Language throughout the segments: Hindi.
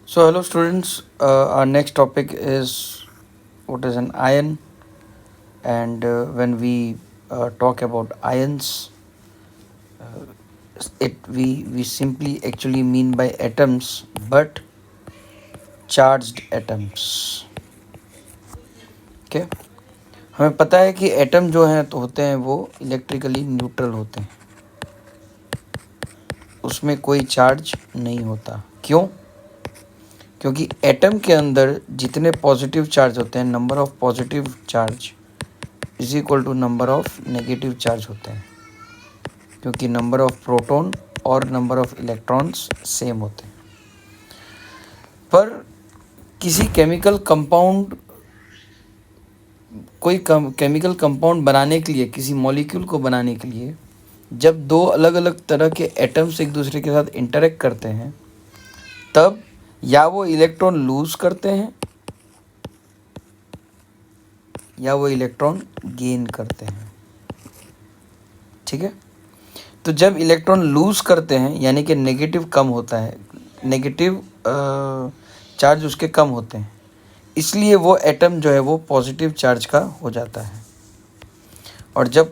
So, hello students. Our next topic is what is an ion, and when we talk about ions, uh, we simply actually mean by atoms, but charged atoms. Okay. हमें पता है कि एटम जो हैं तो होते हैं वो इलेक्ट्रिकली न्यूट्रल होते हैं, उसमें कोई चार्ज नहीं होता. क्यों? क्योंकि एटम के अंदर जितने पॉजिटिव चार्ज होते हैं, number of positive charge is equal to number of negative charge होते हैं, क्योंकि नंबर ऑफ प्रोटॉन और नंबर ऑफ इलेक्ट्रॉन्स सेम होते हैं. पर किसी केमिकल कंपाउंड केमिकल कंपाउंड बनाने के लिए, किसी मॉलिक्यूल को बनाने के लिए, जब दो अलग अलग तरह के एटम्स एक दूसरे के साथ इंटरेक्ट करते हैं, तब या वो इलेक्ट्रॉन लूज करते हैं या वो इलेक्ट्रॉन गेन करते हैं. ठीक है. तो जब इलेक्ट्रॉन लूज करते हैं यानी कि नेगेटिव कम होता है, नेगेटिव चार्ज उसके कम होते हैं, इसलिए वो एटम जो है वो पॉजिटिव चार्ज का हो जाता है. और जब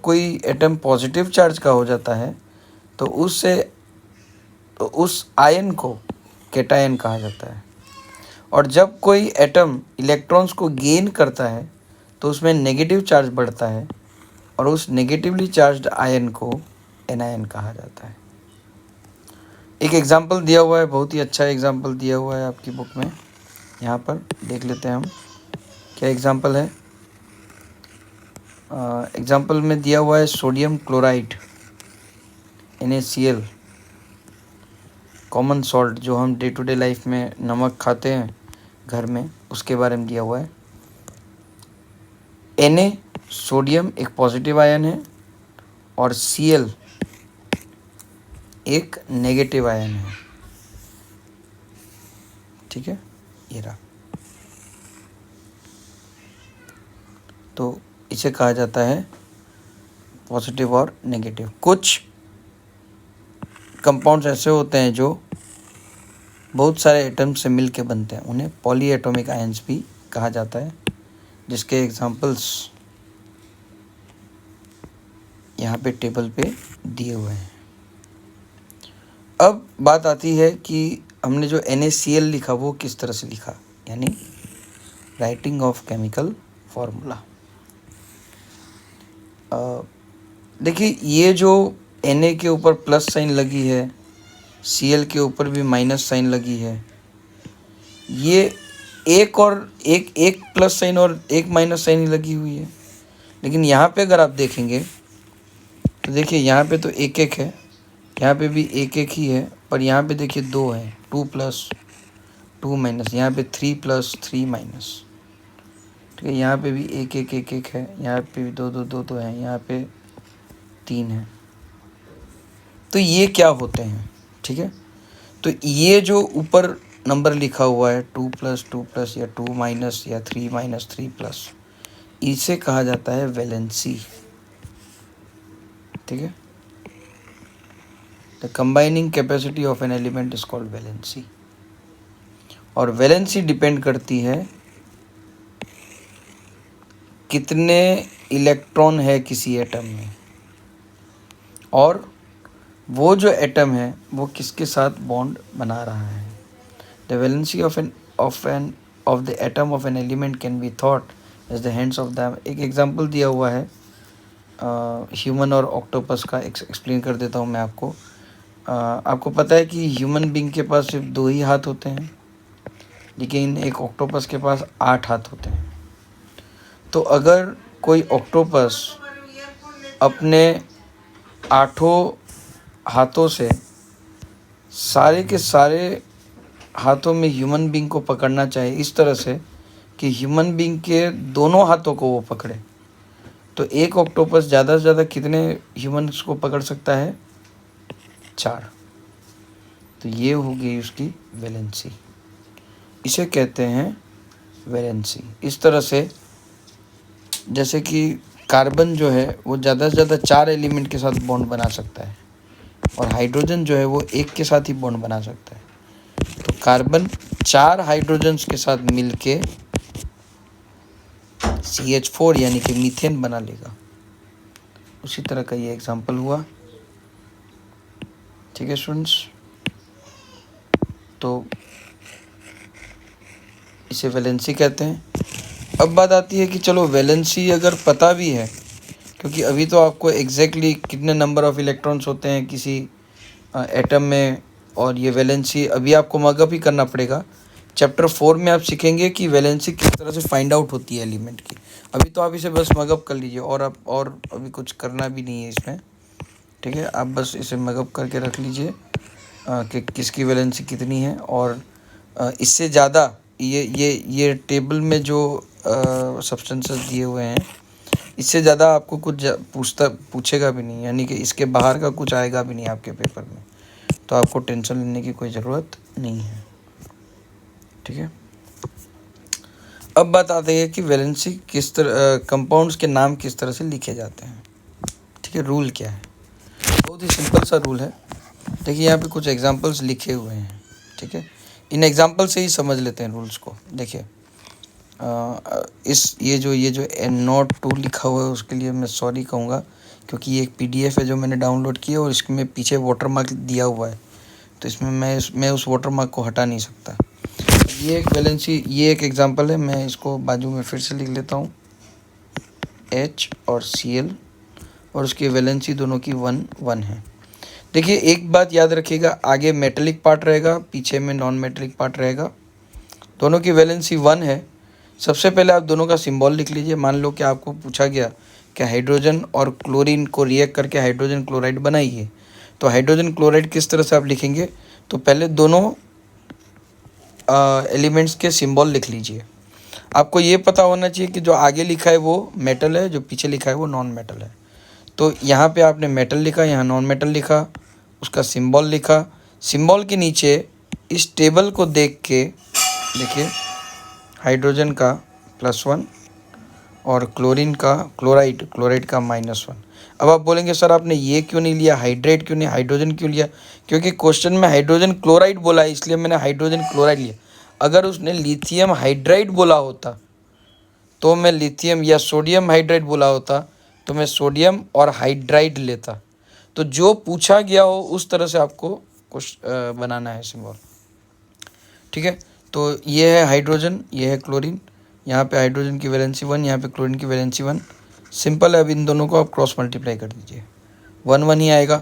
कोई एटम पॉजिटिव चार्ज का हो जाता है तो उस आयन को कैटायन कहा जाता है. और जब कोई एटम इलेक्ट्रॉन्स को गेन करता है तो उसमें नेगेटिव चार्ज बढ़ता है और उस नेगेटिवली चार्ज्ड आयन को एनायन कहा जाता है. एक एग्जाम्पल दिया हुआ है, बहुत ही अच्छा एग्जाम्पल दिया हुआ है आपकी बुक में. यहाँ पर देख लेते हैं हम क्या एग्जाम्पल है. एग्जाम्पल में दिया हुआ है sodium chloride NaCl, common salt जो हम डे टू डे लाइफ में नमक खाते हैं घर में, उसके बारे में दिया हुआ है. Na सोडियम एक पॉजिटिव आयन है और Cl एक नेगेटिव आयन है. ठीक है, ये रहा. तो इसे कहा जाता है पॉजिटिव और नेगेटिव. कुछ कंपाउंड्स ऐसे होते हैं जो बहुत सारे एटम से मिल के बनते हैं, उन्हें पॉली एटॉमिक आयन्स भी कहा जाता है, जिसके एग्जांपल्स यहाँ पे टेबल पे दिए हुए हैं. अब बात आती है कि हमने जो NaCl लिखा वो किस तरह से लिखा, यानी राइटिंग ऑफ केमिकल फॉर्मूला. देखिए, ये जो Na के ऊपर प्लस साइन लगी है, Cl के ऊपर भी माइनस साइन लगी है, ये एक प्लस साइन और एक माइनस साइन ही लगी हुई है. लेकिन यहाँ पे अगर आप देखेंगे तो देखिए यहाँ पे तो एक एक है, यहाँ पे भी एक एक ही है, पर यहाँ पे देखिए दो है, 2 प्लस 2 माइनस, यहाँ पे 3 प्लस 3 माइनस. ठीक है, यहाँ पे भी एक एक है, यहाँ पे भी दो है, यहाँ पे 3 है. तो ये क्या होते हैं? ठीक है, तो ये जो ऊपर नंबर लिखा हुआ है 2 प्लस या 2 माइनस या 3 माइनस 3 प्लस, इसे कहा जाता है वैलेंसी. ठीक है, the combining capacity of an element is called valency. और वैलेंसी डिपेंड करती है कितने इलेक्ट्रॉन है किसी एटम में, और वो जो एटम है वो किसके साथ बॉन्ड बना रहा है. The valency of the atom of an element can be thought as the hands of the. एक एग्जांपल दिया हुआ है ह्यूमन और ऑक्टोपस का, एक्सप्लेन कर देता हूँ मैं आपको. आपको पता है कि ह्यूमन बीइंग के पास सिर्फ 2 ही हाथ होते हैं, लेकिन एक ऑक्टोपस के पास 8 हाथ होते हैं. तो अगर कोई ऑक्टोपस अपने 8 हाथों से सारे के सारे हाथों में ह्यूमन बीइंग को पकड़ना चाहे इस तरह से कि ह्यूमन बीइंग के दोनों हाथों को वो पकड़े, तो एक ऑक्टोपस ज़्यादा से ज़्यादा कितने ह्यूमन्स को पकड़ सकता है? 4. तो ये हो गई उसकी वैलेंसी, इसे कहते हैं वैलेंसी. इस तरह से जैसे कि कार्बन जो है वो ज़्यादा से ज़्यादा 4 एलिमेंट के साथ बॉन्ड बना सकता है, और हाइड्रोजन जो है वो एक के साथ ही बॉन्ड बना सकता है. कार्बन 4 हाइड्रोजन्स के साथ मिलके CH4 यानी कि मीथेन बना लेगा। उसी तरह का ये एग्जाम्पल हुआ। ठीक है स्टूडेंट्स, तो इसे वैलेंसी कहते हैं। अब बात आती है कि चलो वैलेंसी अगर पता भी है, क्योंकि अभी तो आपको एग्जैक्टली कितने नंबर ऑफ इलेक्ट्रॉन्स होते हैं किसी एटम में, और ये वैलेंसी अभी आपको मगअप ही करना पड़ेगा। चैप्टर 4 में आप सीखेंगे कि वैलेंसी किस तरह से फाइंड आउट होती है एलिमेंट की। अभी तो आप इसे बस मगअप कर लीजिए, और अभी कुछ करना भी नहीं है इसमें। ठीक है, आप बस इसे मगअप करके रख लीजिए कि किसकी वैलेंसी कितनी है। और इससे ज़्यादा ये टेबल में जो सब्सटेंसेस दिए हुए हैं, इससे ज़्यादा आपको कुछ पूछेगा भी नहीं, यानी कि इसके बाहर का कुछ आएगा भी नहीं आपके पेपर में, तो आपको टेंशन लेने की कोई ज़रूरत नहीं है। ठीक है, अब बात आती है कि वैलेंसी किस तरह, कंपाउंड्स के नाम किस तरह से लिखे जाते हैं। ठीक है, रूल क्या है? बहुत ही सिंपल सा रूल है। देखिए यहाँ पे कुछ एग्जांपल्स लिखे हुए हैं। ठीक है, इन एग्जांपल से ही समझ लेते हैं रूल्स को। देखिए ये जो नोट 2 लिखा हुआ है उसके लिए मैं सॉरी कहूँगा, क्योंकि ये एक PDF है जो मैंने डाउनलोड किया और इसमें पीछे वाटरमार्क दिया हुआ है, तो इसमें मैं उस वाटरमार्क को हटा नहीं सकता। ये एक वैलेंसी, ये एक एग्जांपल है, मैं इसको बाजू में फिर से लिख लेता हूँ, H और Cl, और उसकी वैलेंसी दोनों की 1 है। देखिए एक बात याद रखिएगा, आगे मेटेलिक पार्ट रहेगा, पीछे में नॉन मेटेलिक पार्ट रहेगा। दोनों की वैलेंसी 1 है। सबसे पहले आप दोनों का सिंबल लिख लीजिए। मान लो कि आपको पूछा गया कि हाइड्रोजन और क्लोरीन को रिएक्ट करके हाइड्रोजन क्लोराइड बनाइए, तो हाइड्रोजन क्लोराइड किस तरह से आप लिखेंगे? तो पहले दोनों एलिमेंट्स के सिंबल लिख लीजिए। आपको ये पता होना चाहिए कि जो आगे लिखा है वो मेटल है, जो पीछे लिखा है वो नॉन मेटल है। तो यहाँ पे आपने मेटल लिखा, यहाँ नॉन मेटल लिखा, उसका सिंबल लिखा। सिंबल के नीचे इस टेबल को देख के देखिए, हाइड्रोजन का +1 और क्लोरीन का क्लोराइड का -1। अब आप बोलेंगे सर आपने ये क्यों नहीं लिया, हाइड्रेट क्यों नहीं, हाइड्रोजन क्यों लिया? क्योंकि क्वेश्चन में हाइड्रोजन क्लोराइड बोला है, इसलिए मैंने हाइड्रोजन क्लोराइड लिया। अगर उसने लिथियम हाइड्राइड बोला होता तो मैं लिथियम, या सोडियम हाइड्राइड बोला होता तो मैं सोडियम और हाइड्राइड लेता। तो जो पूछा गया हो उस तरह से आपको कुछ बनाना है सिंबल। ठीक है, तो ये है हाइड्रोजन, ये है क्लोरीन। यहाँ पे हाइड्रोजन की वैलेंसी 1, यहाँ पे क्लोरीन की वैलेंसी 1। सिंपल है, अब इन दोनों को आप क्रॉस मल्टीप्लाई कर दीजिए, 1 1 ही आएगा,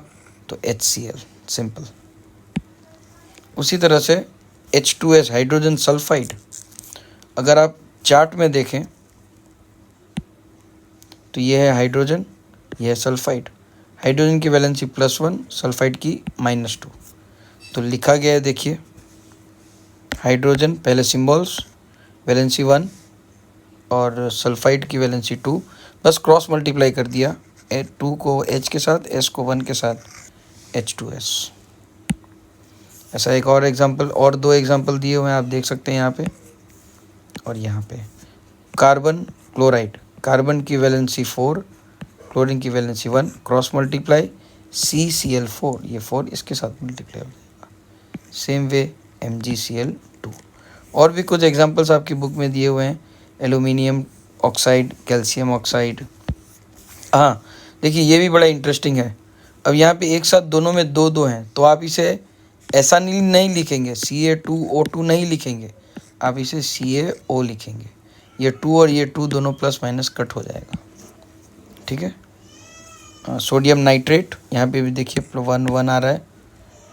तो HCl, सिंपल। उसी तरह से H2S हाइड्रोजन सल्फाइड, अगर आप चार्ट में देखें तो ये है हाइड्रोजन, ये है सल्फाइड। हाइड्रोजन की वैलेंसी +1, सल्फाइड की -2। तो लिखा गया है, देखिए हाइड्रोजन पहले सिंबल्स, वैलेंसी 1, और सल्फाइड की वैलेंसी 2। बस क्रॉस मल्टीप्लाई कर दिया, 2 को H के साथ, S को 1 के साथ, H2S। ऐसा एक और एग्जांपल, और 2 एग्जांपल दिए हुए हैं, आप देख सकते हैं यहाँ पे और यहाँ पे। कार्बन क्लोराइड, कार्बन की वैलेंसी 4, क्लोरीन की वैलेंसी 1, क्रॉस मल्टीप्लाई, CCl4, ये 4 इसके साथ मल्टीप्लाई हो जाएगा। Same way MgCl2। और भी कुछ एग्जांपल्स आपकी बुक में दिए हुए हैं, एल्यूमिनियम ऑक्साइड, कैल्शियम ऑक्साइड। हाँ देखिए, ये भी बड़ा इंटरेस्टिंग है। अब यहाँ पे एक साथ दोनों में 2 हैं, तो आप इसे ऐसा नहीं लिखेंगे, Ca2O2 नहीं लिखेंगे, आप इसे CaO लिखेंगे। ये 2 और ये 2 दोनों प्लस माइनस कट हो जाएगा। ठीक है, सोडियम नाइट्रेट, यहाँ पे भी देखिए 1 1 आ रहा है,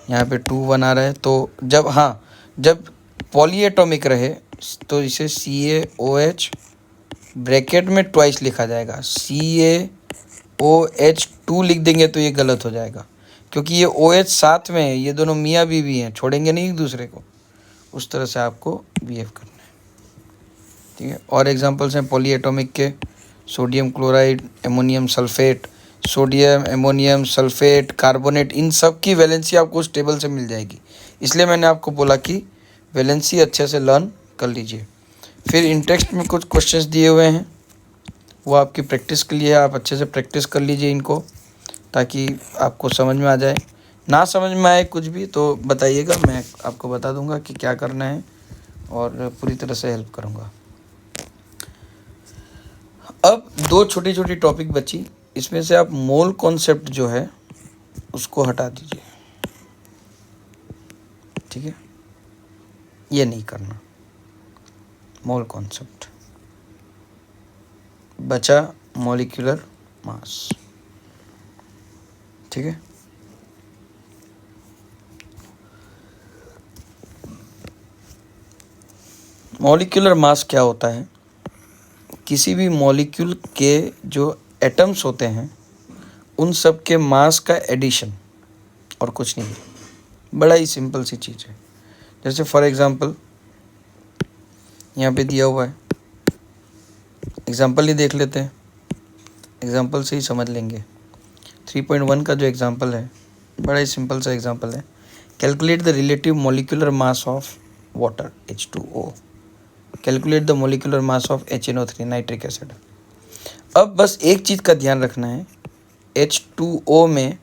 यहाँ पे 2 1 आ रहा है। तो जब पॉलीएटॉमिक रहे तो इसे CaOH ब्रैकेट में ट्वाइस लिखा जाएगा। CaOH2 लिख देंगे तो ये गलत हो जाएगा, क्योंकि ये OH साथ में है, ये दोनों मियाँ बीवी हैं, छोड़ेंगे नहीं एक दूसरे को। उस तरह से आपको बिहेव करना है। ठीक है, और एग्जांपल्स हैं पॉलीएटॉमिक के, sodium chloride, ammonium sulphate, sodium ammonium sulphate, carbonate, इन सब की वैलेंसी आपको उस टेबल से मिल जाएगी। इसलिए मैंने आपको बोला कि वैलेंसी अच्छे से लर्न कर लीजिए। फिर इन टेक्स्ट में कुछ क्वेश्चंस दिए हुए हैं, वो आपकी प्रैक्टिस के लिए है, आप अच्छे से प्रैक्टिस कर लीजिए इनको, ताकि आपको समझ में आ जाए। ना समझ में आए कुछ भी तो बताइएगा, मैं आपको बता दूंगा कि क्या करना है और पूरी तरह से हेल्प करूंगा। अब दो छोटी छोटी टॉपिक बची, इसमें से आप मोल कॉन्सेप्ट जो है उसको हटा दीजिए, ठीक है, ये नहीं करना। मोल कॉन्सेप्ट बचा, मॉलिक्यूलर मास, ठीक है। मॉलिक्यूलर मास क्या होता है? किसी भी मॉलिक्यूल के जो एटम्स होते हैं उन सब के मास का एडिशन, और कुछ नहीं। बड़ा ही सिंपल सी चीज़ है। जैसे फॉर एग्जांपल यहाँ पे दिया हुआ है, एग्जांपल ही देख लेते हैं, एग्जांपल से ही समझ लेंगे। 3.1 का जो एग्जांपल है बड़ा ही सिंपल सा एग्जांपल है। Calculate the relative molecular mass of water H2O, calculate the molecular mass of HNO3 nitric acid. अब बस एक चीज़ का ध्यान रखना है, H2O में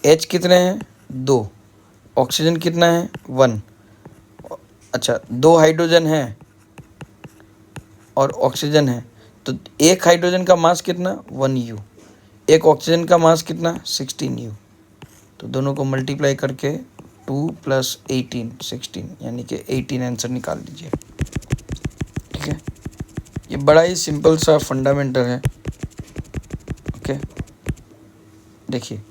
H कितने हैं? 2, ऑक्सीजन कितना है? 1, अच्छा 2 हाइड्रोजन है और ऑक्सीजन है, तो एक हाइड्रोजन का मास कितना? 1U, एक ऑक्सीजन का मास कितना? 16U। तो दोनों को मल्टीप्लाई करके 2 + 18 16, यानी कि 18 आंसर निकाल दीजिए, ठीक है। ये बड़ा ही सिंपल सा फंडामेंटल है, ओके। देखिए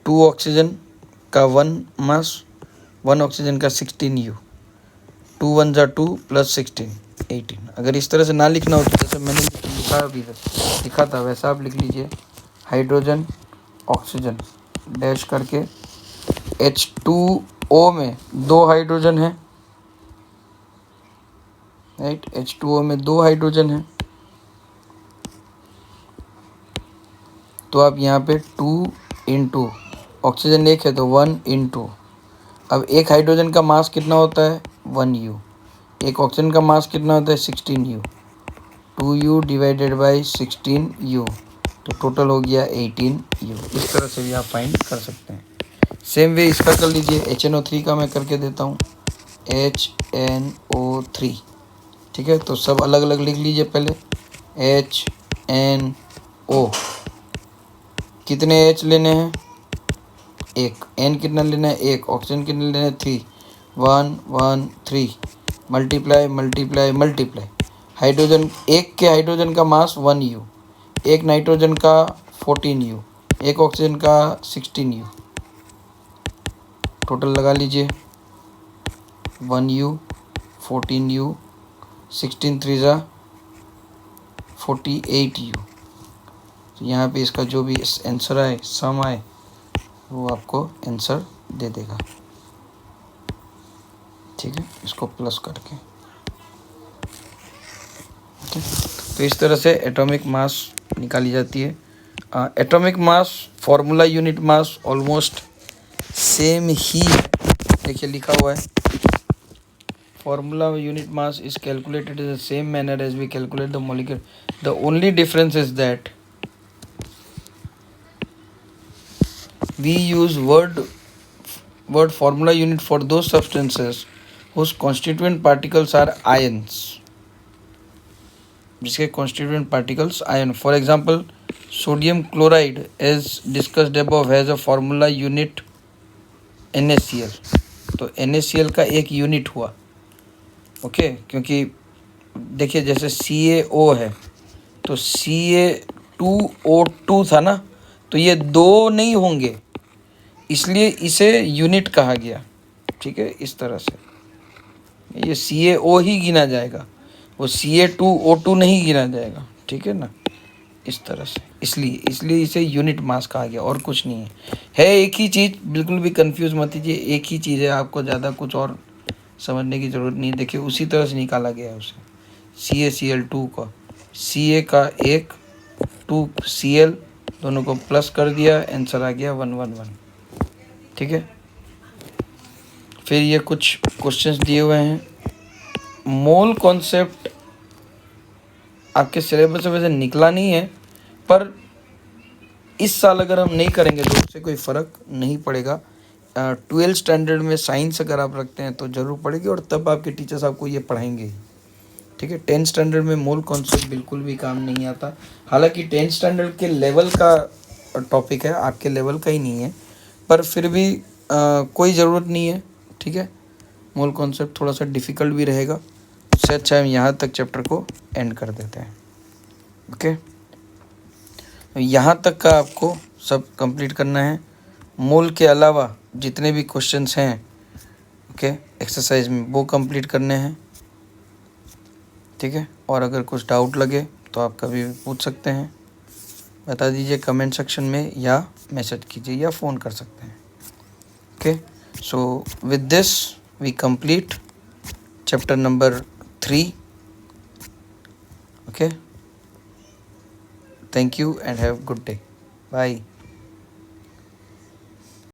2 ऑक्सीजन का 1 मास, 1 ऑक्सीजन का 16U, 2 1 = 2 + 16 18। अगर इस तरह से ना लिखना हो तो जैसे मैंने लिखा था वैसा आप लिख लीजिए, हाइड्रोजन ऑक्सीजन डैश करके H2O में 2 हाइड्रोजन है, राइट। H2O में 2 हाइड्रोजन है, तो आप यहाँ पे 2 × ऑक्सीजन 1 है तो 1 × अब एक हाइड्रोजन का मास कितना होता है? 1U, एक ऑक्सीजन का मास कितना होता है? 16U, 2U / 16U, तो टोटल हो गया 18U। इस तरह से भी आप फाइंड कर सकते हैं। सेम वे इसका कर लीजिए, HNO3 का मैं करके देता हूँ, HNO3, ठीक है। तो सब अलग अलग लिख लीजिए पहले, HNO, कितने H लेने हैं? 1, N कितना लेना है? 1, ऑक्सीजन कितने लेना है? 3, 1 1 3, मल्टीप्लाई मल्टीप्लाई मल्टीप्लाई। हाइड्रोजन, एक के हाइड्रोजन का मास 1U, एक नाइट्रोजन का 14U, एक ऑक्सीजन का 16U, टोटल लगा लीजिए 1U 14U 16 3 = 48U। तो यहाँ पे इसका जो भी आंसर आए, सम आए, वो आपको आंसर दे देगा, ठीक है, इसको प्लस करके, ठीक। तो इस तरह से एटॉमिक मास निकाली जाती है। Atomic mass, formula unit mass almost same ही है, देखिए लिखा हुआ है, formula unit mass is calculated in the same manner as we calculate the molecule. The only difference is that we use word formula unit for those substances whose constituent particles are ions, जिसके constituent particles ion. For example, sodium chloride as discussed above has a formula unit NaCl, तो NaCl का एक यूनिट हुआ, ओके। क्योंकि देखिए जैसे CaO है तो Ca2O2 था ना, तो ये 2 नहीं होंगे, इसलिए इसे यूनिट कहा गया, ठीक है। इस तरह से ये CaO ही गिना जाएगा, वो Ca2O2 नहीं गिना जाएगा, ठीक है ना, इस तरह से। इसलिए इसे यूनिट मास कहा गया, और कुछ नहीं है एक ही चीज़, बिल्कुल भी कंफ्यूज मत कीजिए, एक ही चीज़ है, आपको ज़्यादा कुछ और समझने की ज़रूरत नहीं है। देखिए उसी तरह से निकाला गया है उसे, CaCl2 का, Ca का 1 2Cl, दोनों को प्लस कर दिया, आंसर आ गया 111, ठीक है। फिर ये कुछ क्वेश्चंस दिए हुए हैं। मोल कॉन्सेप्ट आपके सिलेबस से वैसे निकला नहीं है, पर इस साल अगर हम नहीं करेंगे तो उससे कोई फ़र्क नहीं पड़ेगा। 12th स्टैंडर्ड में साइंस अगर आप रखते हैं तो ज़रूर पड़ेगी, और तब आपके टीचर्स आपको ये पढ़ाएंगे ही, ठीक है। 10th स्टैंडर्ड में मोल कॉन्सेप्ट बिल्कुल भी काम नहीं आता। हालांकि 10th स्टैंडर्ड के लेवल का टॉपिक है, आपके लेवल का ही नहीं है, पर फिर भी कोई ज़रूरत नहीं है, ठीक है। मोल कॉन्सेप्ट थोड़ा सा डिफ़िकल्ट भी रहेगा, उससे अच्छा हम यहाँ तक चैप्टर को एंड कर देते हैं। ओके, यहाँ तक का आपको सब कंप्लीट करना है। मोल के अलावा जितने भी क्वेश्चंस हैं, ओके, एक्सरसाइज में वो कंप्लीट करने हैं, ठीक है। और अगर कुछ डाउट लगे तो आप कभी भी पूछ सकते हैं, बता दीजिए कमेंट सेक्शन में, या मैसेज कीजिए, या फ़ोन कर सकते हैं। Okay, so with this we complete chapter number 3. Okay, thank you and have a good day. Bye.